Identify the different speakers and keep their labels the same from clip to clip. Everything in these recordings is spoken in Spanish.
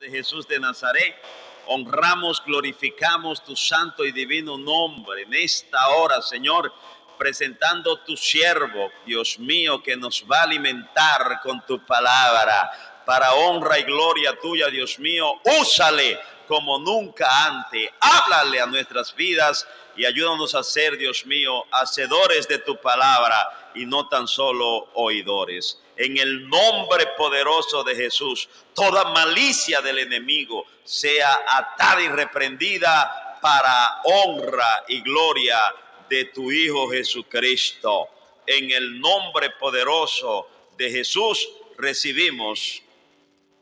Speaker 1: de Jesús de Nazaret, honramos, glorificamos tu santo y divino nombre en esta hora, Señor, presentando tu siervo, Dios mío, que nos va a alimentar con tu palabra, para honra y gloria tuya, Dios mío. Úsale como nunca antes, háblale a nuestras vidas y ayúdanos a ser, Dios mío, hacedores de tu palabra y no tan solo oidores. En el nombre poderoso de Jesús, toda malicia del enemigo sea atada y reprendida para honra y gloria de tu Hijo Jesucristo. En el nombre poderoso de Jesús recibimos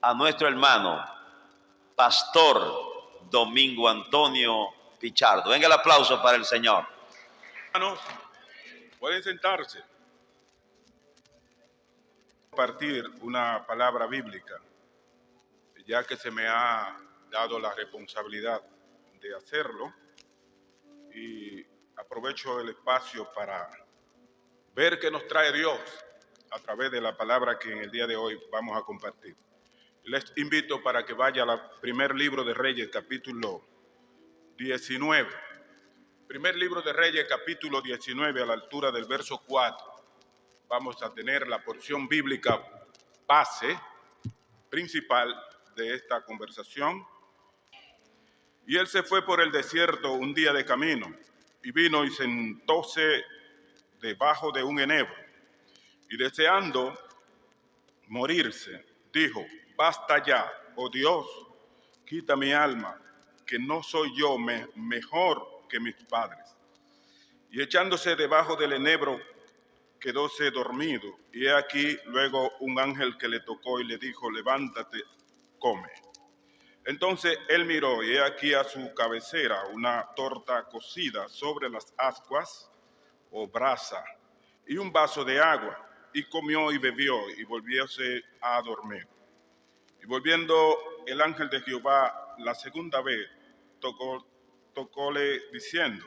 Speaker 1: a nuestro hermano, Pastor Domingo Antonio Pichardo. Venga el aplauso para el Señor.
Speaker 2: Hermanos, pueden sentarse. Compartir una palabra bíblica, ya que se me ha dado la responsabilidad de hacerlo, y aprovecho el espacio para ver qué nos trae Dios a través de la palabra que en el día de hoy vamos a compartir. Les invito para que vaya al primer libro de Reyes, capítulo 19. Primer libro de Reyes, capítulo 19, a la altura del verso 4. Vamos a tener la porción bíblica base, principal de esta conversación. Y él se fue por el desierto un día de camino, y vino y sentóse debajo de un enebro, y deseando morirse, dijo: basta ya, oh Dios, quita mi alma, que no soy yo mejor que mis padres. Y echándose debajo del enebro, quedóse dormido. Y he aquí luego un ángel que le tocó y le dijo: levántate, come. Entonces él miró, y he aquí a su cabecera una torta cocida sobre las ascuas o brasa, y un vaso de agua. Y comió y bebió, y volvióse a dormir. Y volviendo el ángel de Jehová la segunda vez, tocóle diciendo: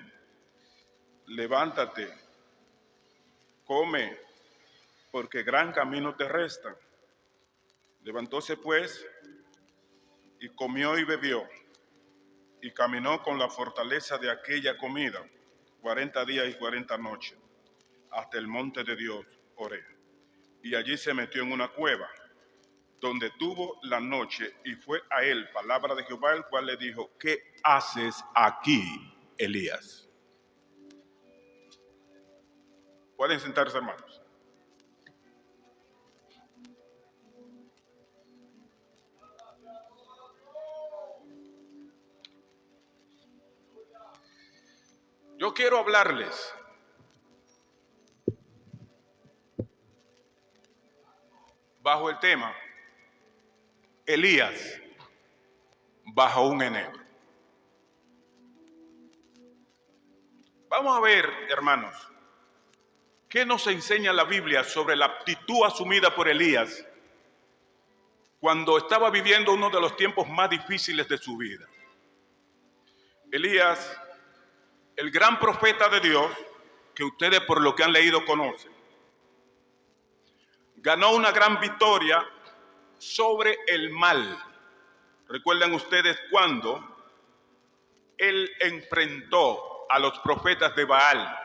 Speaker 2: levántate, come, porque gran camino te resta. Levantóse pues, y comió y bebió, y caminó con la fortaleza de aquella comida 40 días y 40 noches, hasta el monte de Dios, Horeb. Y allí se metió en una cueva, donde tuvo la noche, y fue a él palabra de Jehová, el cual le dijo: ¿qué haces aquí, Elías? Pueden sentarse, hermanos. Yo quiero hablarles bajo el tema Elías bajo un enebro. Vamos a ver, hermanos, qué nos enseña la Biblia sobre la actitud asumida por Elías cuando estaba viviendo uno de los tiempos más difíciles de su vida. Elías, el gran profeta de Dios, que ustedes por lo que han leído conocen, ganó una gran victoria sobre el mal. ¿Recuerdan ustedes cuando él enfrentó a los profetas de Baal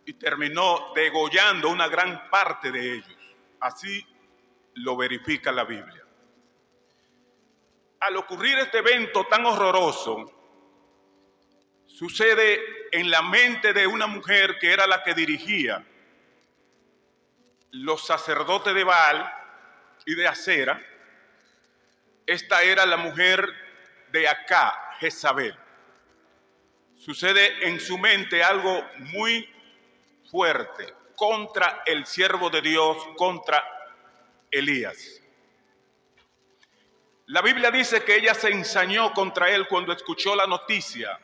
Speaker 2: y terminó degollando una gran parte de ellos? Así lo verifica la Biblia. Al ocurrir este evento tan horroroso, sucede en la mente de una mujer que era la que dirigía los sacerdotes de Baal y de Acera. Esta era la mujer de Acá, Jezabel. Sucede en su mente algo muy fuerte contra el siervo de Dios, contra Elías. La Biblia dice que ella se ensañó contra él cuando escuchó la noticia,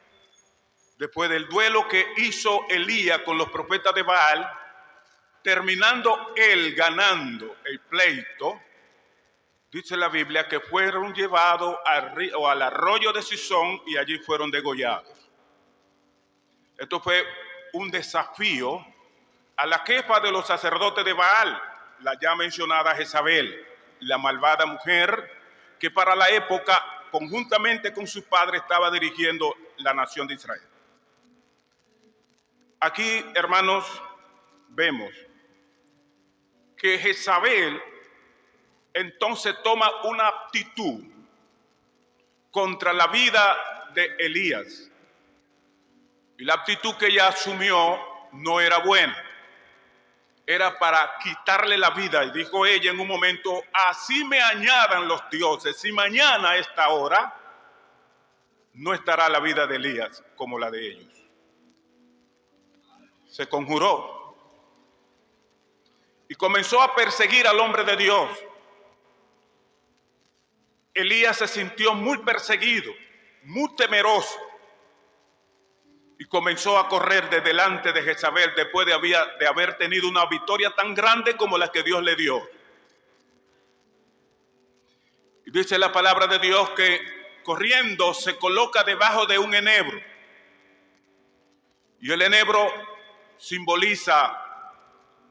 Speaker 2: después del duelo que hizo Elías con los profetas de Baal, terminando él ganando el pleito. Dice la Biblia que fueron llevados al arroyo de Sison y allí fueron degollados. Esto fue un desafío a la jefa de los sacerdotes de Baal, la ya mencionada Jezabel, la malvada mujer que para la época, conjuntamente con su padre, estaba dirigiendo la nación de Israel. Aquí, hermanos, vemos que Jezabel entonces toma una actitud contra la vida de Elías. Y la actitud que ella asumió no era buena. Era para quitarle la vida. Y dijo ella en un momento: así me añadan los dioses, si mañana a esta hora no estará la vida de Elías como la de ellos. Se conjuró y comenzó a perseguir al hombre de Dios. Elías se sintió muy perseguido, muy temeroso, y comenzó a correr de delante de Jezabel después de haber tenido una victoria tan grande como la que Dios le dio. Y dice la palabra de Dios que corriendo se coloca debajo de un enebro, y el enebro simboliza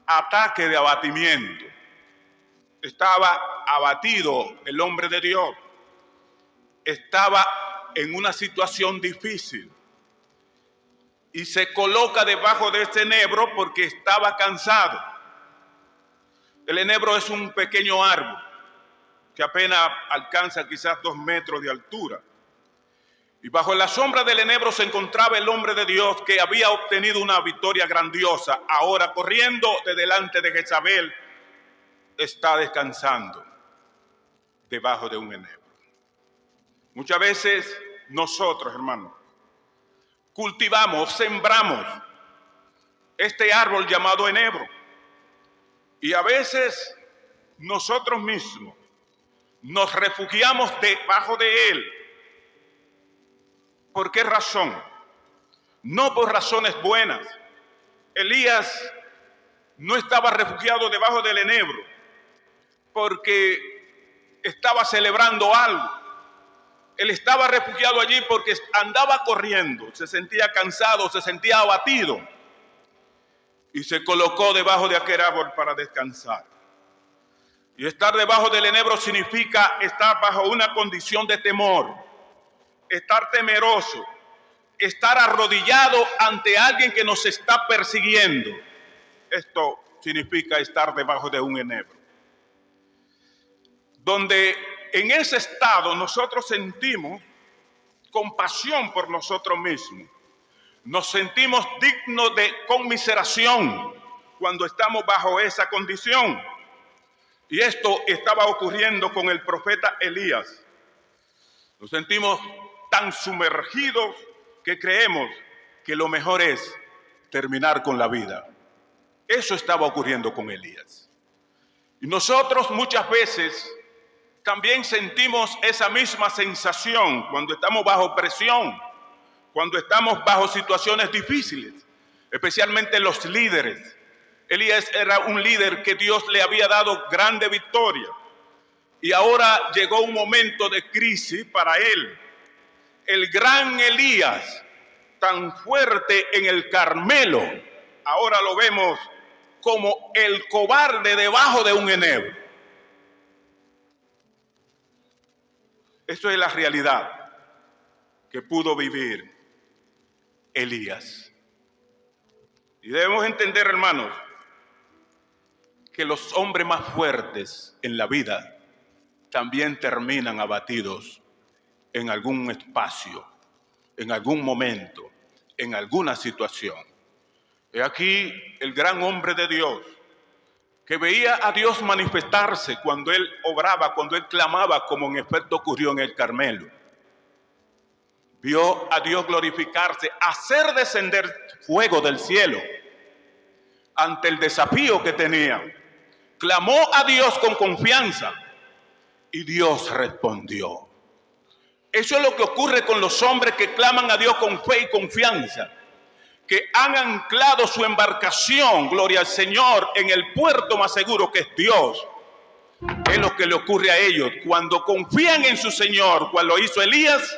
Speaker 2: ataque de abatimiento. Estaba abatido el hombre de Dios. Estaba en una situación difícil. Y se coloca debajo de ese enebro porque estaba cansado. El enebro es un pequeño árbol que apenas alcanza quizás 2 metros de altura. Y bajo la sombra del enebro se encontraba el hombre de Dios que había obtenido una victoria grandiosa. Ahora, corriendo de delante de Jezabel, está descansando debajo de un enebro. Muchas veces nosotros, hermanos, cultivamos, sembramos este árbol llamado enebro. Y a veces nosotros mismos nos refugiamos debajo de él. ¿Por qué razón? No por razones buenas. Elías no estaba refugiado debajo del enebro porque estaba celebrando algo. Él estaba refugiado allí porque andaba corriendo, se sentía cansado, se sentía abatido y se colocó debajo de aquel árbol para descansar. Y estar debajo del enebro significa estar bajo una condición de temor, estar temeroso, estar arrodillado ante alguien que nos está persiguiendo. Esto significa estar debajo de un enebro, donde en ese estado nosotros sentimos compasión por nosotros mismos. Nos sentimos dignos de conmiseración cuando estamos bajo esa condición. Y esto estaba ocurriendo con el profeta Elías. Nos sentimos tan sumergidos que creemos que lo mejor es terminar con la vida. Eso estaba ocurriendo con Elías. Y nosotros muchas veces también sentimos esa misma sensación cuando estamos bajo presión, cuando estamos bajo situaciones difíciles, especialmente los líderes. Elías era un líder que Dios le había dado grande victoria y ahora llegó un momento de crisis para él. El gran Elías, tan fuerte en el Carmelo, ahora lo vemos como el cobarde debajo de un enebro. Esto es la realidad que pudo vivir Elías. Y debemos entender, hermanos, que los hombres más fuertes en la vida también terminan abatidos en algún espacio, en algún momento, en alguna situación. He aquí el gran hombre de Dios que veía a Dios manifestarse cuando él obraba, cuando él clamaba, como en efecto ocurrió en el Carmelo. Vio a Dios glorificarse, hacer descender fuego del cielo ante el desafío que tenía. Clamó a Dios con confianza y Dios respondió. Eso es lo que ocurre con los hombres que claman a Dios con fe y confianza, que han anclado su embarcación, gloria al Señor, en el puerto más seguro que es Dios. Es lo que le ocurre a ellos cuando confían en su Señor, cual lo hizo Elías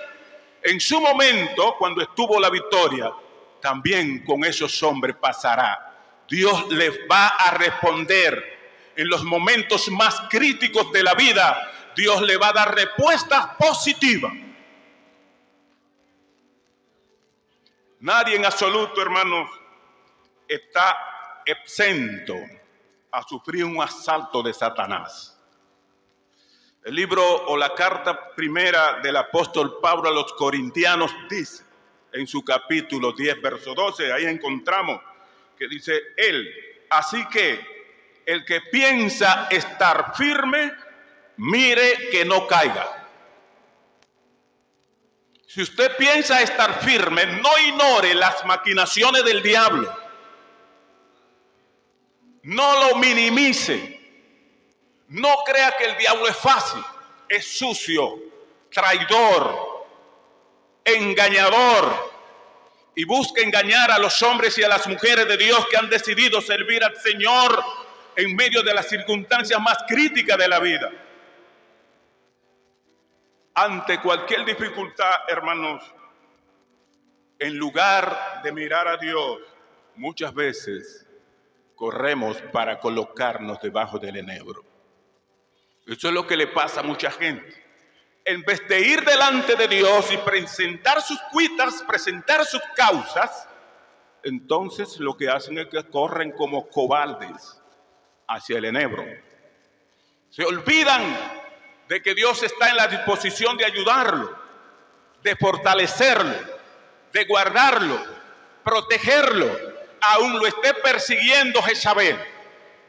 Speaker 2: en su momento, cuando estuvo la victoria. También con esos hombres pasará. Dios les va a responder en los momentos más críticos de la vida. Dios le va a dar respuestas positivas. Nadie en absoluto, hermanos, está exento a sufrir un asalto de Satanás. El libro o la carta primera del apóstol Pablo a los Corintianos dice, en su capítulo 10, verso 12, ahí encontramos que dice él: así que el que piensa estar firme, mire que no caiga. Si usted piensa estar firme, no ignore las maquinaciones del diablo. No lo minimice. No crea que el diablo es fácil. Es sucio, traidor, engañador. Y busca engañar a los hombres y a las mujeres de Dios que han decidido servir al Señor en medio de las circunstancias más críticas de la vida. Ante cualquier dificultad, hermanos, en lugar de mirar a Dios, muchas veces corremos para colocarnos debajo del enebro. Eso es lo que le pasa a mucha gente. En vez de ir delante de Dios y presentar sus cuitas, presentar sus causas, entonces lo que hacen es que corren como cobardes hacia el enebro. Se olvidan de que Dios está en la disposición de ayudarlo, de fortalecerlo, de guardarlo, protegerlo, aún lo esté persiguiendo Jezabel.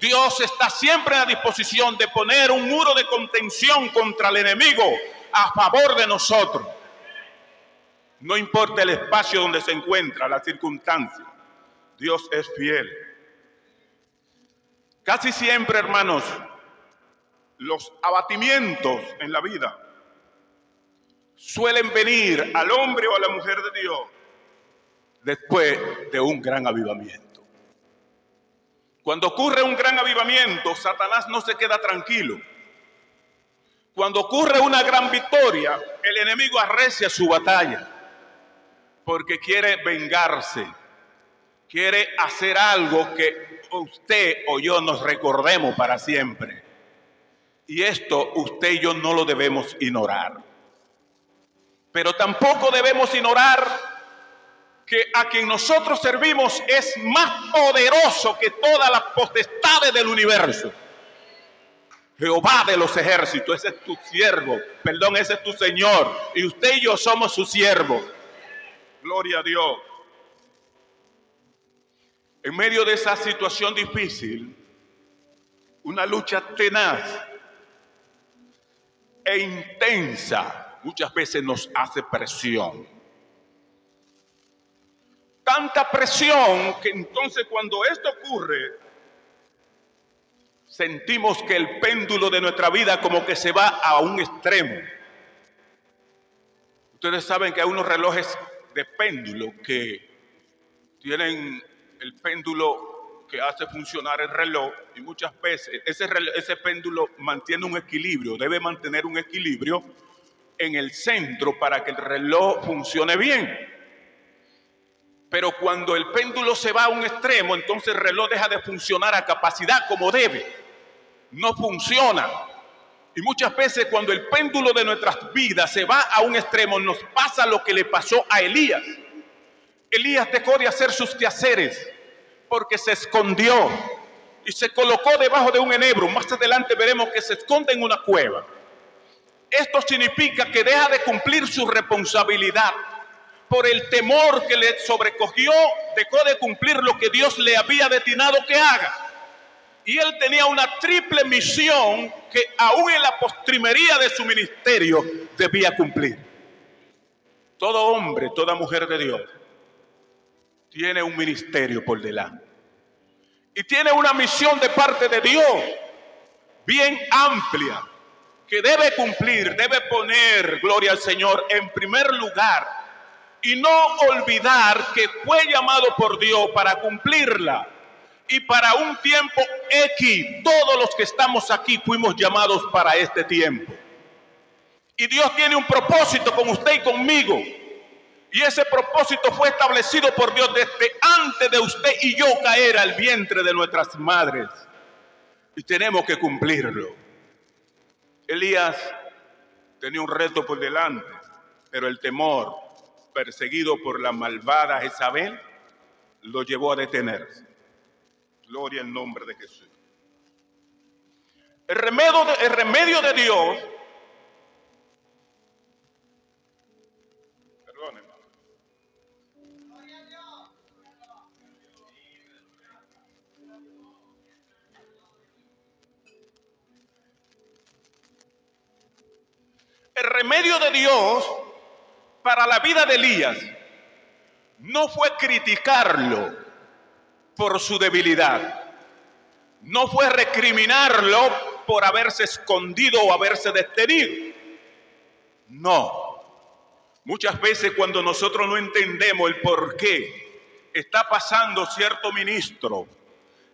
Speaker 2: Dios está siempre en la disposición de poner un muro de contención contra el enemigo a favor de nosotros. No importa el espacio donde se encuentra, la circunstancia, Dios es fiel. Casi siempre, hermanos, los abatimientos en la vida suelen venir al hombre o a la mujer de Dios después de un gran avivamiento. Cuando ocurre un gran avivamiento, Satanás no se queda tranquilo. Cuando ocurre una gran victoria, el enemigo arrecia su batalla porque quiere vengarse, quiere hacer algo que usted o yo nos recordemos para siempre. Y esto usted y yo no lo debemos ignorar. Pero tampoco debemos ignorar que a quien nosotros servimos es más poderoso que todas las potestades del universo. Jehová de los ejércitos, ese es tu siervo, ese es tu Señor, y usted y yo somos su siervo. Gloria a Dios. En medio de esa situación difícil, una lucha tenaz e intensa muchas veces nos hace presión. Tanta presión que entonces cuando esto ocurre, sentimos que el péndulo de nuestra vida como que se va a un extremo. Ustedes saben que hay unos relojes de péndulo que tienen el péndulo que hace funcionar el reloj, y muchas veces ese péndulo mantiene un equilibrio, debe mantener un equilibrio en el centro para que el reloj funcione bien. Pero cuando el péndulo se va a un extremo, entonces el reloj deja de funcionar a capacidad como debe. No funciona. Y muchas veces cuando el péndulo de nuestras vidas se va a un extremo, nos pasa lo que le pasó a Elías. Elías dejó de hacer sus quehaceres porque se escondió y se colocó debajo de un enebro. Más adelante veremos que se esconde en una cueva. Esto significa que deja de cumplir su responsabilidad. Por el temor que le sobrecogió, dejó de cumplir lo que Dios le había destinado que haga. Y él tenía una triple misión que aún en la postrimería de su ministerio debía cumplir. Todo hombre, toda mujer de Dios tiene un ministerio por delante. Y tiene una misión de parte de Dios bien amplia que debe cumplir, debe poner, gloria al Señor, en primer lugar. Y no olvidar que fue llamado por Dios para cumplirla. Y para un tiempo X, todos los que estamos aquí fuimos llamados para este tiempo. Y Dios tiene un propósito con usted y conmigo. Y ese propósito fue establecido por Dios desde antes de usted y yo caer al vientre de nuestras madres. Y tenemos que cumplirlo. Elías tenía un reto por delante, pero el temor, perseguido por la malvada Jezabel, lo llevó a detenerse. Gloria al nombre de Jesús. El remedio de Dios, perdónenme, el remedio de Dios para la vida de Elías no fue criticarlo por su debilidad, no fue recriminarlo por haberse escondido o haberse detenido. No. Muchas veces cuando nosotros no entendemos el por qué está pasando cierto ministro,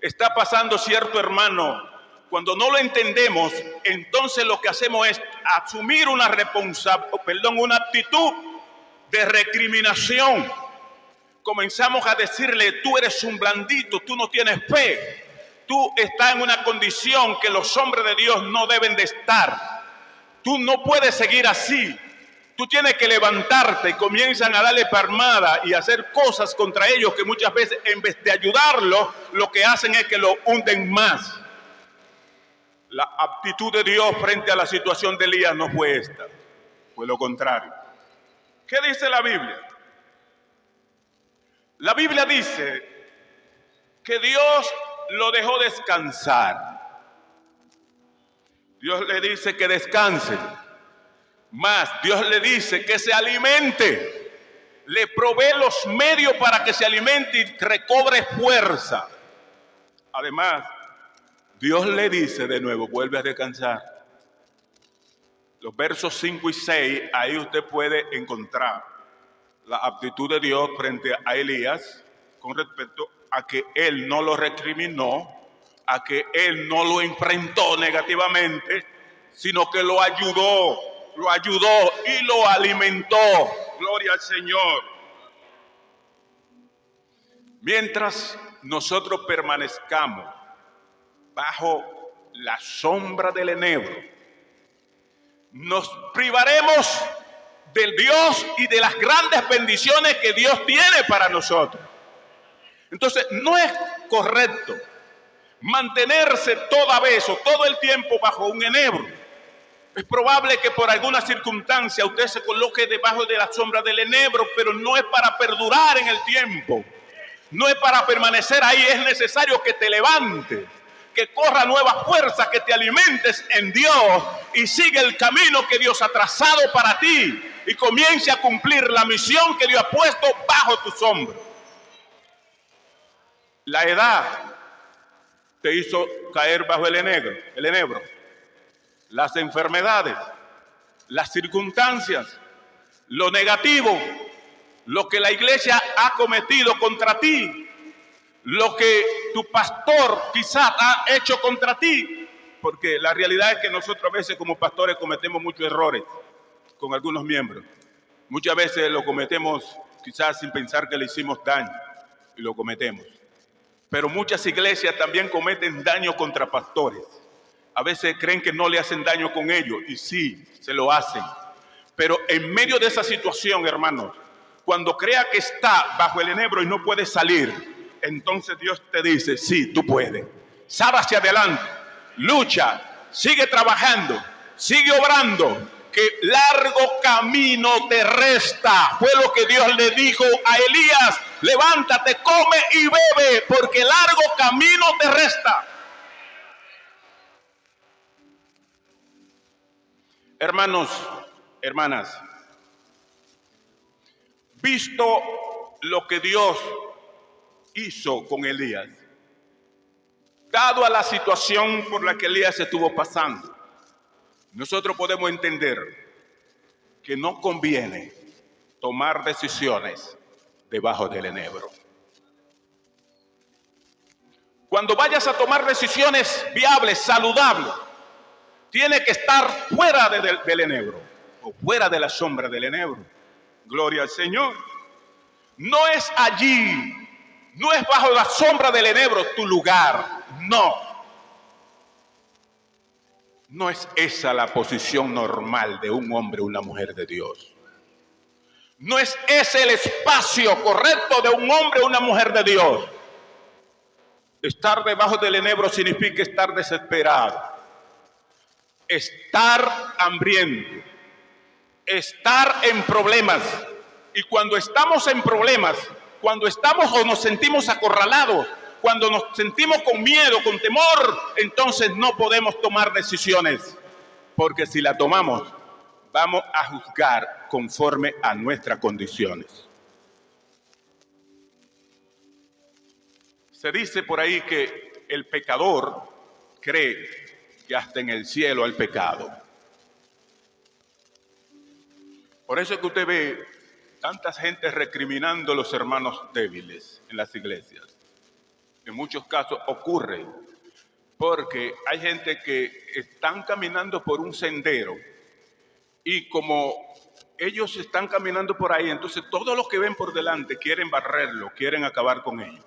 Speaker 2: está pasando cierto hermano, cuando no lo entendemos, entonces lo que hacemos es asumir una actitud de recriminación. Comenzamos a decirle: tú eres un blandito, tú no tienes fe, tú estás en una condición que los hombres de Dios no deben de estar, tú no puedes seguir así, tú tienes que levantarte. Y comienzan a darle palmada y a hacer cosas contra ellos que muchas veces, en vez de ayudarlo, lo que hacen es que lo hunden más. La actitud de Dios frente a la situación de Elías no fue esta, fue lo contrario. ¿Qué dice la Biblia? La Biblia dice que Dios lo dejó descansar. Dios le dice que descanse. Más, Dios le dice que se alimente. Le provee los medios para que se alimente y recobre fuerza. Además, Dios le dice de nuevo: vuelve a descansar. Los versos 5 y 6, ahí usted puede encontrar la actitud de Dios frente a Elías con respecto a que él no lo recriminó, a que él no lo enfrentó negativamente, sino que lo ayudó y lo alimentó. Gloria al Señor. Mientras nosotros permanezcamos bajo la sombra del enebro, nos privaremos del Dios y de las grandes bendiciones que Dios tiene para nosotros. Entonces, no es correcto mantenerse toda vez o todo el tiempo bajo un enebro. Es probable que por alguna circunstancia usted se coloque debajo de la sombra del enebro, pero no es para perdurar en el tiempo. No es para permanecer ahí. Es necesario que te levantes, que corra nuevas fuerzas, que te alimentes en Dios y sigue el camino que Dios ha trazado para ti y comience a cumplir la misión que Dios ha puesto bajo tu sombra. La edad te hizo caer bajo el enebro. Las enfermedades, las circunstancias, lo negativo, lo que la iglesia ha cometido contra ti, lo que tu pastor quizás ha hecho contra ti, porque la realidad es que nosotros a veces como pastores cometemos muchos errores con algunos miembros. Muchas veces lo cometemos quizás sin pensar que le hicimos daño, y lo cometemos. Pero muchas iglesias también cometen daño contra pastores. A veces creen que no le hacen daño con ellos, y sí, se lo hacen. Pero en medio de esa situación, hermanos, cuando crea que está bajo el enebro y no puede salir, entonces Dios te dice: sí, tú puedes. Sal hacia adelante, lucha, sigue trabajando, sigue obrando, que largo camino te resta. Fue lo que Dios le dijo a Elías: levántate, come y bebe, porque largo camino te resta. Hermanos, hermanas, visto lo que Dios hizo con Elías, dado a la situación por la que Elías estuvo pasando, nosotros podemos entender que no conviene tomar decisiones debajo del enebro. Cuando vayas a tomar decisiones viables, saludables, tiene que estar fuera del enebro o fuera de la sombra del enebro. Gloria al Señor. No es allí, no es bajo la sombra del enebro tu lugar, no. No es esa la posición normal de un hombre o una mujer de Dios. No es ese el espacio correcto de un hombre o una mujer de Dios. Estar debajo del enebro significa estar desesperado, estar hambriento, estar en problemas. Y cuando estamos en problemas, cuando estamos o nos sentimos acorralados, cuando nos sentimos con miedo, con temor, entonces no podemos tomar decisiones. Porque si la tomamos, vamos a juzgar conforme a nuestras condiciones. Se dice por ahí que el pecador cree que hasta en el cielo hay pecado. Por eso es que usted ve tanta gente recriminando a los hermanos débiles en las iglesias. En muchos casos ocurre porque hay gente que están caminando por un sendero y como ellos están caminando por ahí, entonces todo lo que ven por delante quieren barrerlo, quieren acabar con ellos.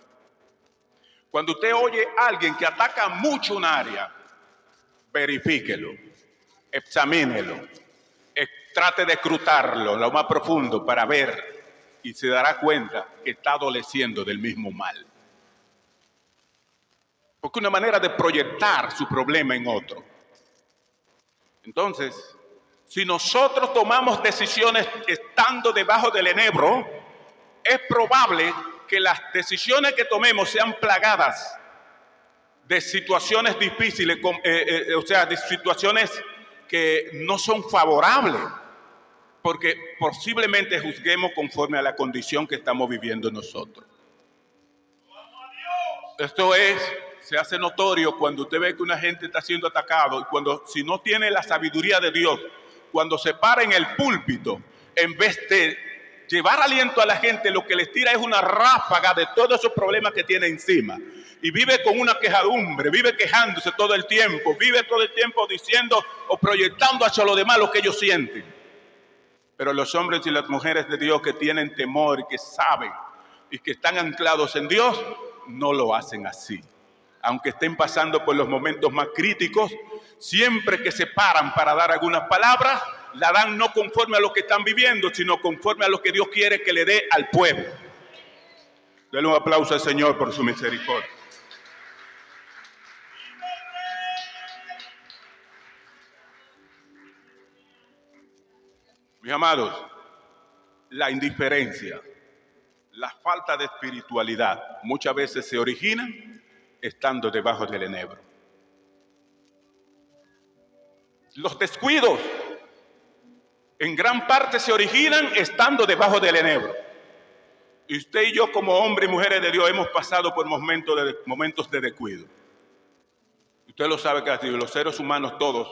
Speaker 2: Cuando usted oye a alguien que ataca mucho un área, verifíquelo, examínelo, trate de escrutarlo lo más profundo para ver y se dará cuenta que está adoleciendo del mismo mal. Porque una manera de proyectar su problema en otro. Entonces, si nosotros tomamos decisiones estando debajo del enebro, es probable que las decisiones que tomemos sean plagadas de situaciones difíciles, o sea, de situaciones que no son favorables, porque posiblemente juzguemos conforme a la condición que estamos viviendo nosotros. Esto se hace notorio cuando usted ve que una gente está siendo atacado y cuando, si no tiene la sabiduría de Dios, cuando se para en el púlpito, en vez de llevar aliento a la gente, lo que les tira es una ráfaga de todos esos problemas que tiene encima. Y vive con una quejadumbre, vive quejándose todo el tiempo, vive todo el tiempo diciendo o proyectando hacia los demás lo que ellos sienten. Pero los hombres y las mujeres de Dios que tienen temor y que saben y que están anclados en Dios, no lo hacen así. Aunque estén pasando por los momentos más críticos, siempre que se paran para dar algunas palabras, la dan no conforme a lo que están viviendo, sino conforme a lo que Dios quiere que le dé al pueblo. Denle un aplauso al Señor por su misericordia. Mis amados, la indiferencia, la falta de espiritualidad muchas veces se origina estando debajo del enebro. Los descuidos en gran parte se originan estando debajo del enebro. Y usted y yo como hombres y mujeres de Dios hemos pasado por momentos de descuido. Usted lo sabe que los seres humanos todos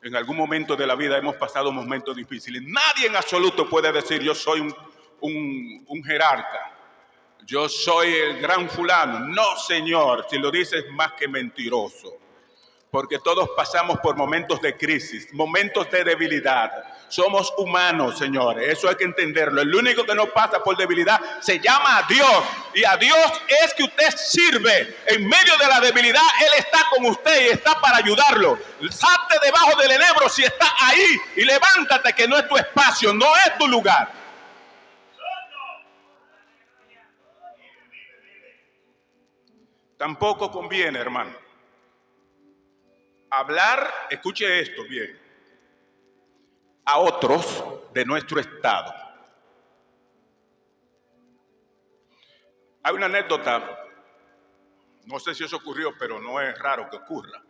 Speaker 2: en algún momento de la vida hemos pasado momentos difíciles. Nadie en absoluto puede decir yo soy un jerarca. Yo soy el gran fulano. No, señor, si lo dices más que mentiroso. Porque todos pasamos por momentos de crisis, momentos de debilidad. Somos humanos, señores. Eso hay que entenderlo. El único que no pasa por debilidad se llama a Dios. Y a Dios es que usted sirve. En medio de la debilidad, Él está con usted y está para ayudarlo. Salte debajo del enebro si está ahí y levántate, que no es tu espacio, no es tu lugar. Tampoco conviene, hermano, hablar, escuche esto bien, a otros de nuestro estado. Hay una anécdota, no sé si eso ocurrió, pero no es raro que ocurra,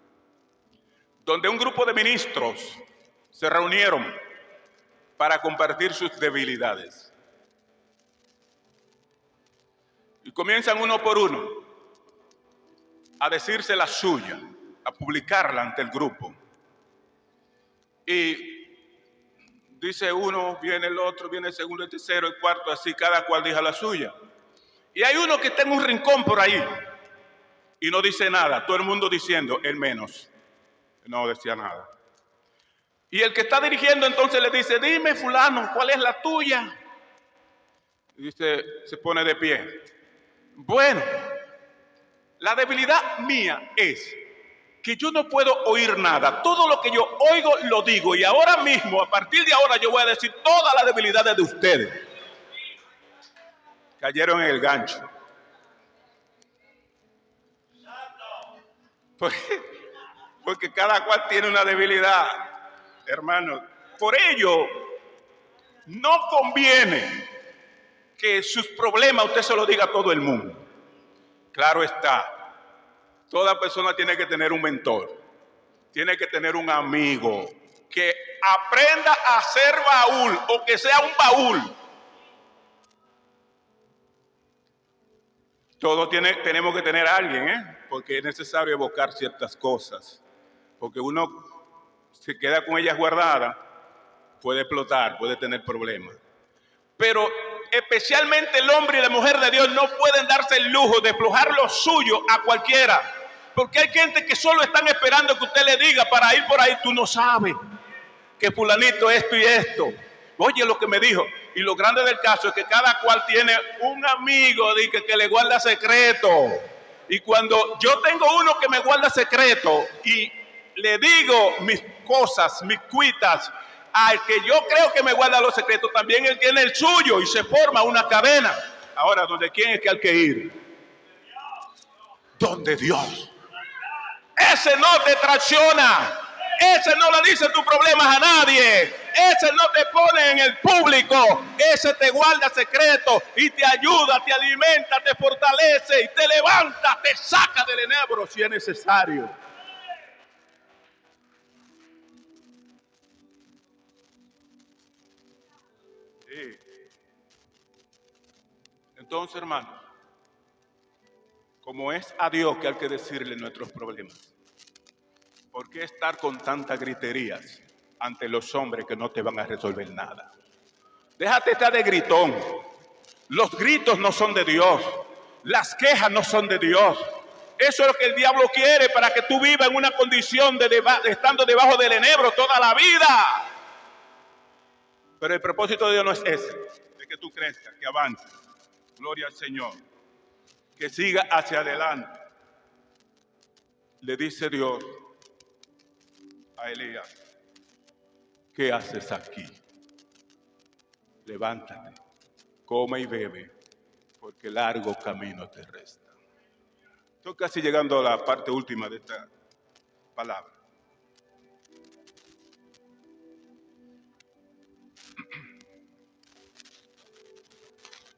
Speaker 2: donde un grupo de ministros se reunieron para compartir sus debilidades. Y comienzan uno por uno a decirse la suya, a publicarla ante el grupo. Y dice uno, viene el otro, viene el segundo, el tercero, el cuarto, así cada cual dijo la suya. Y hay uno que está en un rincón por ahí y no dice nada, todo el mundo diciendo, él menos, no decía nada. Y el que está dirigiendo entonces le dice, dime fulano, ¿cuál es la tuya? Y dice, se pone de pie. Bueno, la debilidad mía es que yo no puedo oír nada. Todo lo que yo oigo lo digo. Y ahora mismo, a partir de ahora, yo voy a decir todas las debilidades de ustedes. Cayeron en el gancho. Porque cada cual tiene una debilidad, hermanos. Por ello, no conviene que sus problemas usted se los diga a todo el mundo. Claro está, toda persona tiene que tener un mentor, tiene que tener un amigo que aprenda a ser baúl o que sea un baúl. Todos tenemos que tener a alguien, porque es necesario evocar ciertas cosas. Porque uno se queda con ellas guardadas, puede explotar, puede tener problemas. Pero especialmente el hombre y la mujer de Dios no pueden darse el lujo de aflojar lo suyo a cualquiera. Porque hay gente que solo están esperando que usted le diga para ir por ahí. Tú no sabes que fulanito esto y esto. Oye lo que me dijo. Y lo grande del caso es que cada cual tiene un amigo que le guarda secreto. Y cuando yo tengo uno que me guarda secreto y le digo mis cosas, mis cuitas, al que yo creo que me guarda los secretos, también él tiene el suyo y se forma una cadena. Ahora, ¿dónde quién es que hay que ir? Donde Dios. Ese no te traiciona. Ese no le dice tus problemas a nadie. Ese no te pone en el público. Ese te guarda secretos y te ayuda, te alimenta, te fortalece y te levanta, te saca del enebro si es necesario. Sí. Entonces, hermano, como es a Dios que hay que decirle nuestros problemas, ¿por qué estar con tantas griterías ante los hombres que no te van a resolver nada? Déjate estar de gritón. Los gritos no son de Dios. Las quejas no son de Dios. Eso es lo que el diablo quiere para que tú vivas en una condición de estando debajo del enebro toda la vida. Pero el propósito de Dios no es ese, de que tú crezcas, que avances. Gloria al Señor. Que siga hacia adelante. Le dice Dios a Elías: ¿qué haces aquí? Levántate, come y bebe, porque largo camino te resta. Estoy casi llegando a la parte última de esta palabra.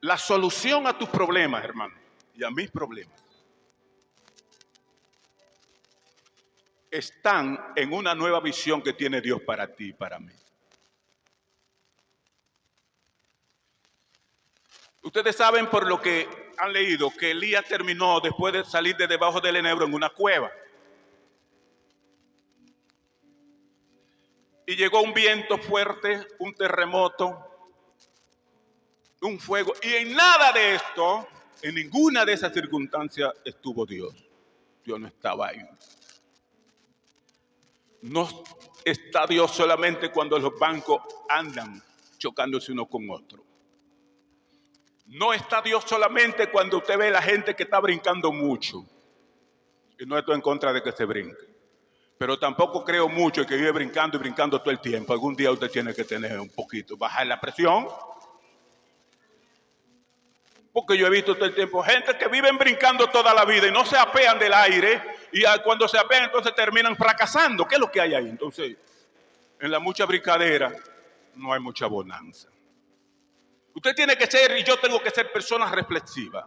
Speaker 2: La solución a tus problemas, hermano, y a mis problemas, están en una nueva visión que tiene Dios para ti y para mí. Ustedes saben por lo que han leído que Elías terminó después de salir de debajo del enebro en una cueva. Y llegó un viento fuerte, un terremoto, un fuego. Y en nada de esto, en ninguna de esas circunstancias estuvo Dios. Dios no estaba ahí. No está Dios solamente cuando los bancos andan chocándose uno con otro. No está Dios solamente cuando usted ve a la gente que está brincando mucho. Y no estoy en contra de que se brinque. Pero tampoco creo mucho en que vive brincando y brincando todo el tiempo. Algún día usted tiene que tener un poquito, bajar la presión. Porque yo he visto todo el tiempo gente que viven brincando toda la vida y no se apean del aire. Y cuando se apean entonces terminan fracasando. ¿Qué es lo que hay ahí? Entonces, en la mucha brincadera no hay mucha bonanza. Usted tiene que ser, y yo tengo que ser, personas reflexivas.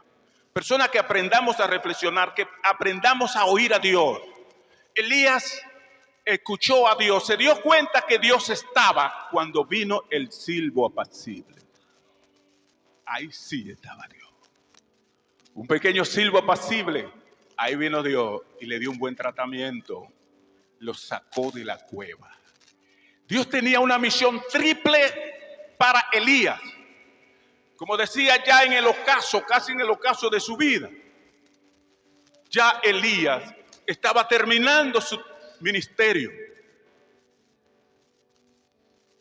Speaker 2: Personas que aprendamos a reflexionar, que aprendamos a oír a Dios. Elías escuchó a Dios, se dio cuenta que Dios estaba cuando vino el silbo apacible. Ahí sí estaba Dios. Un pequeño silbo apacible. Ahí vino Dios y le dio un buen tratamiento. Lo sacó de la cueva. Dios tenía una misión triple para Elías. Como decía ya en el ocaso, casi en el ocaso de su vida. Ya Elías estaba terminando su ministerio.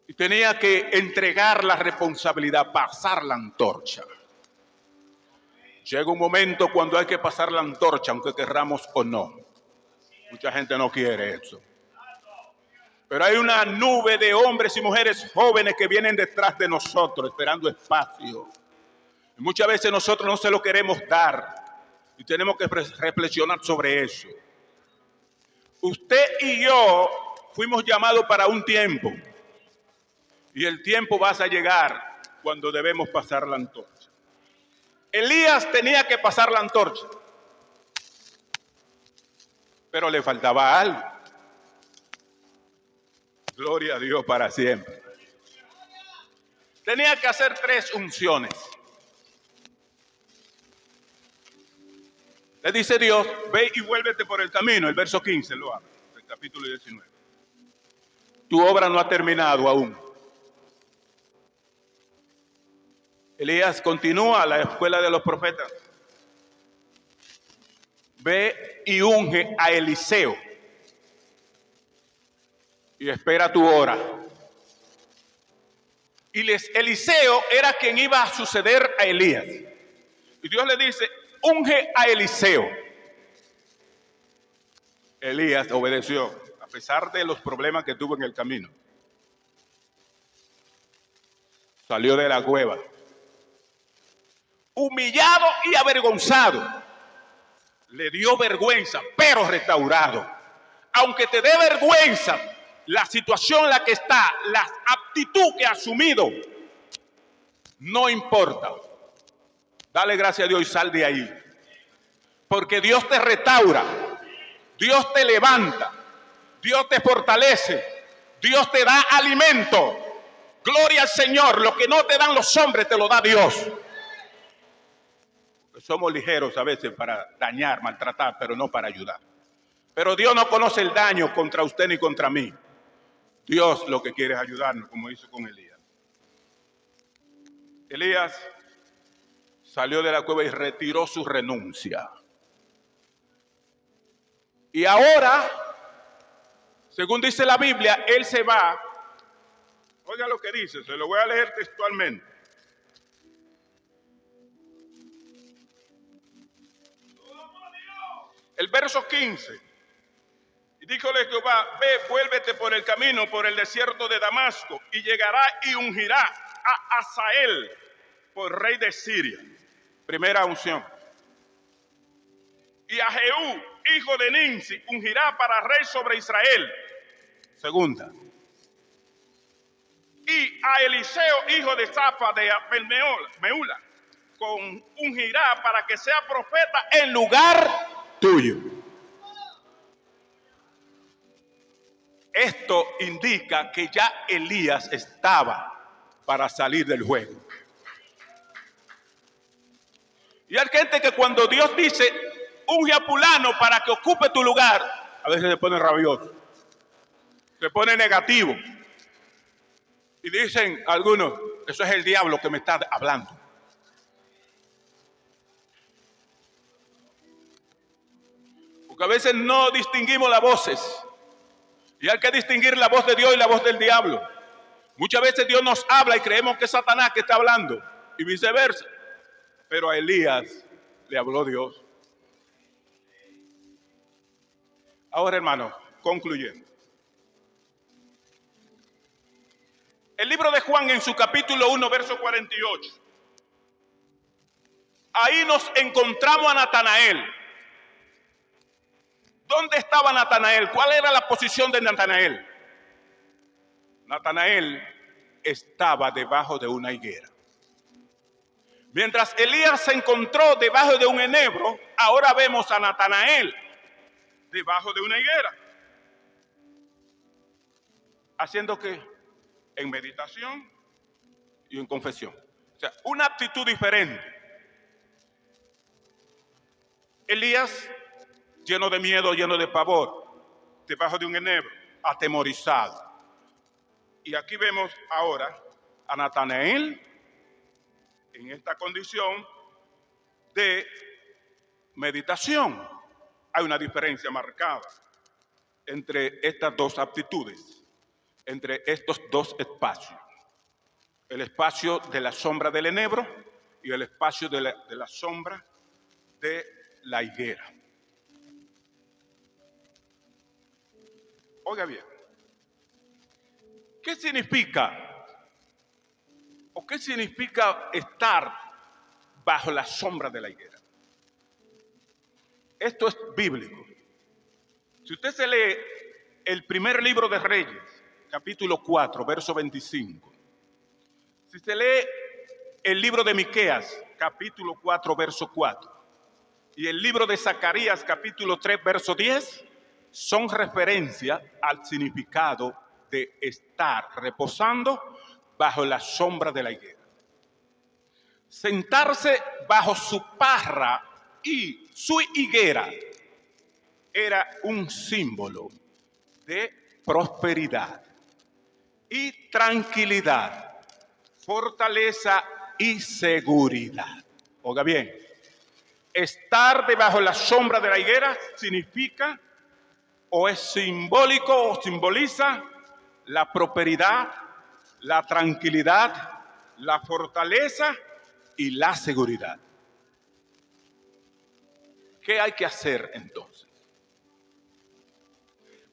Speaker 2: Y tenía que entregar la responsabilidad, pasar la antorcha. Llega un momento cuando hay que pasar la antorcha, aunque querramos o no. Mucha gente no quiere eso. Pero hay una nube de hombres y mujeres jóvenes que vienen detrás de nosotros esperando espacio. Y muchas veces nosotros no se lo queremos dar y tenemos que reflexionar sobre eso. Usted y yo fuimos llamados para un tiempo y el tiempo va a llegar cuando debemos pasar la antorcha. Elías tenía que pasar la antorcha, pero le faltaba algo. Gloria a Dios para siempre. Tenía que hacer 3 unciones. Le dice Dios, ve y vuélvete por el camino. El verso 15 lo habla, del capítulo 19. Tu obra no ha terminado aún. Elías continúa a la escuela de los profetas. Ve y unge a Eliseo. Y espera tu hora. Y Eliseo era quien iba a suceder a Elías. Y Dios le dice, unge a Eliseo. Elías obedeció, a pesar de los problemas que tuvo en el camino. Salió de la cueva, humillado y avergonzado. Le dio vergüenza, pero restaurado. Aunque te dé vergüenza la situación en la que está, la actitud que ha asumido, no importa. Dale gracias a Dios y sal de ahí. Porque Dios te restaura, Dios te levanta, Dios te fortalece, Dios te da alimento. Gloria al Señor. Lo que no te dan los hombres te lo da Dios. Somos ligeros a veces para dañar, maltratar, pero no para ayudar. Pero Dios no conoce el daño contra usted ni contra mí. Dios lo que quiere es ayudarnos, como hizo con Elías. Elías salió de la cueva y retiró su renuncia. Y ahora, según dice la Biblia, él se va. Oiga lo que dice, se lo voy a leer textualmente. El verso 15. Y díjole Jehová, ve, vuélvete por el camino, por el desierto de Damasco, y llegará y ungirá a Hazael por rey de Siria. Primera unción. Y a Jehú, hijo de Nimsi, ungirá para rey sobre Israel. Segunda. Y a Eliseo, hijo de Safa de Meula, ungirá para que sea profeta en lugar tuyo. Esto indica que ya Elías estaba para salir del juego. Y hay gente que cuando Dios dice, unge a fulano para que ocupe tu lugar, a veces se pone rabioso, se pone negativo. Y dicen algunos, eso es el diablo que me está hablando. Porque a veces no distinguimos las voces. Y hay que distinguir la voz de Dios y la voz del diablo. Muchas veces Dios nos habla y creemos que es Satanás que está hablando. Y viceversa. Pero a Elías le habló Dios. Ahora, hermano, concluyendo. El libro de Juan en su capítulo 1, verso 48. Ahí nos encontramos a Natanael. ¿Dónde estaba Natanael? ¿Cuál era la posición de Natanael? Natanael estaba debajo de una higuera. Mientras Elías se encontró debajo de un enebro, ahora vemos a Natanael debajo de una higuera. ¿Haciendo qué? En meditación y en confesión. O sea, una actitud diferente. Elías, lleno de miedo, lleno de pavor, debajo de un enebro, atemorizado. Y aquí vemos ahora a Natanael en esta condición de meditación. Hay una diferencia marcada entre estas dos aptitudes, entre estos dos espacios. El espacio de la sombra del enebro y el espacio de la sombra de la higuera. Oiga bien, ¿qué significa o qué significa estar bajo la sombra de la higuera? Esto es bíblico. Si usted se lee el primer libro de Reyes, capítulo 4, verso 25. Si se lee el libro de Miqueas, capítulo 4, verso 4. Y el libro de Zacarías, capítulo 3, verso 10, son referencia al significado de estar reposando bajo la sombra de la higuera. Sentarse bajo su parra y su higuera era un símbolo de prosperidad y tranquilidad, fortaleza y seguridad. Oiga bien, estar debajo de la sombra de la higuera significa o es simbólico o simboliza la prosperidad, la tranquilidad, la fortaleza y la seguridad. ¿Qué hay que hacer entonces?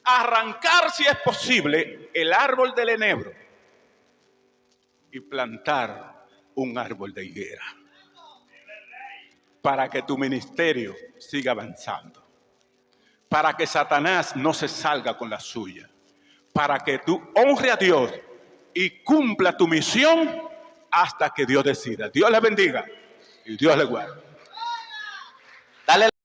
Speaker 2: Arrancar, si es posible, el árbol del enebro y plantar un árbol de higuera para que tu ministerio siga avanzando, para que Satanás no se salga con la suya, para que tú honres a Dios y cumpla tu misión hasta que Dios decida. Dios le bendiga y Dios le guarde.